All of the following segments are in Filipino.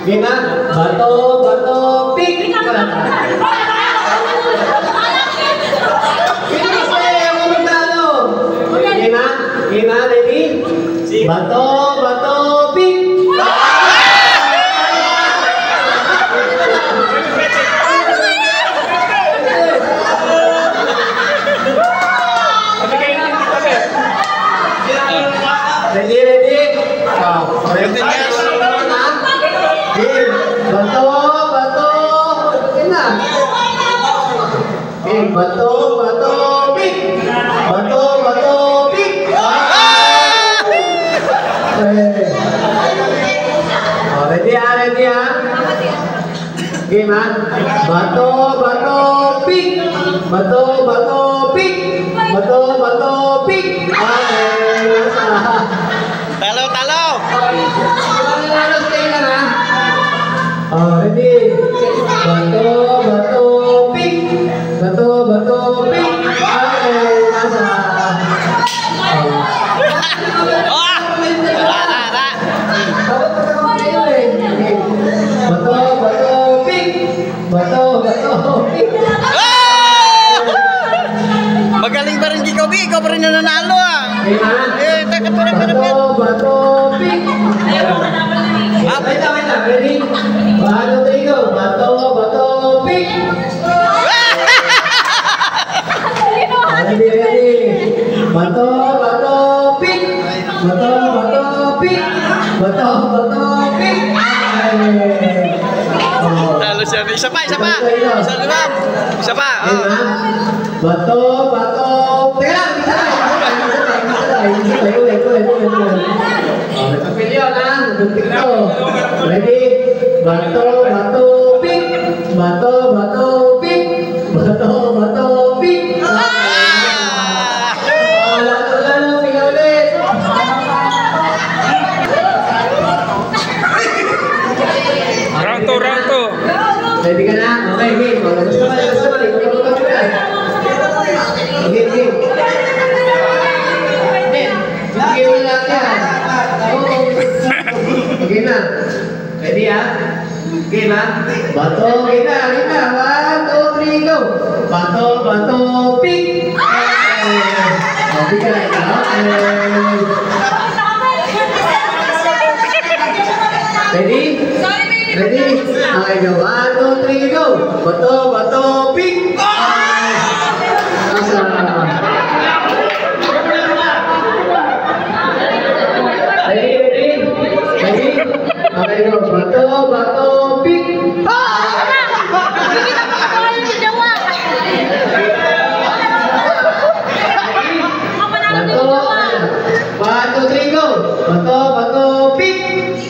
Game na? Bato, bato, pick! Game na Game na? Game na? Ready? Bato, bato, pick! Ready, ready? Ready na? Game. Bato, bato, game na? Game. Bato, bato, pick! Bato, bato, pick! Ready ha, ready ha? Game ha? Bato, bato, pick! Bato, bato, pick! Bato, bato, pick! Talo, talo! Ready? Bato, bato, pick! Bato, bato, pick! Nasa. Bato, bato, pick! Bato, bato, pick! Magaling pa rin ikaw, Bi. Ikaw pa rin nananalo, ah. Eh, takatulad ka na, Bi. Bato, bato, pick! Wait lang, ready? Bato, trigo. Bato, bato, pick! Ready, ready? Bato, bato, pick! Bato, bato, pick! Bato, bato, pick! Talo siya. Isa pa, isa pa. Isa pa. Isa pa. Bato, bato. Teka lang, isa tayo. Nagpapilyo na. Nagpapilyo ko. Ready? Bato, bato, pick. Bato, bato, pick. Bato, bato, pick. Lalo, tingnan ulit. Round 2, round 2. Ready ka na? Okay, game. Gusto ka, gusto ka. Game, game. Game na lang yan. Okay na. Ready ha? Game ha? Bato, game na. Game na. 1, 2, 3, go. Bato, bato, pick. Okay ka na. Ready? Ready? Okay, go. 1, 2, 3, go. Bato, bato, pick. Ready, ready? Ready? Okay, go. Bato, bato, pick. Bato, 1, 2, 3, go. Bato, bato, pick.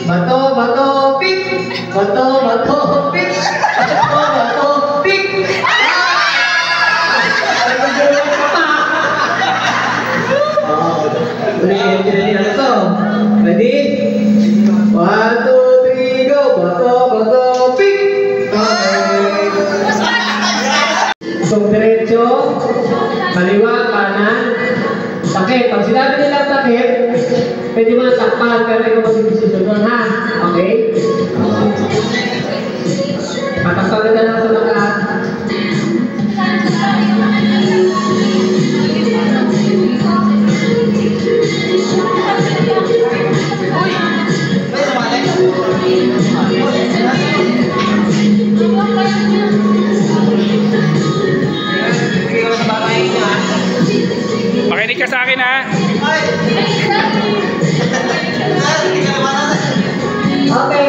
Bato, bato, pick. Bato, bato, pick. Bato, bato, pick. Ready? 1, 2, 3, go. Bato, bato, pick. Isang diretso. Kaliwa, kanan. Takip. Pag sinabi nila takip, pwede mo na takpan, pero ikaw magsusunod, ha? Okay? Patakpan na lang sa mga. Makinig ka sa akin, ha? Okay.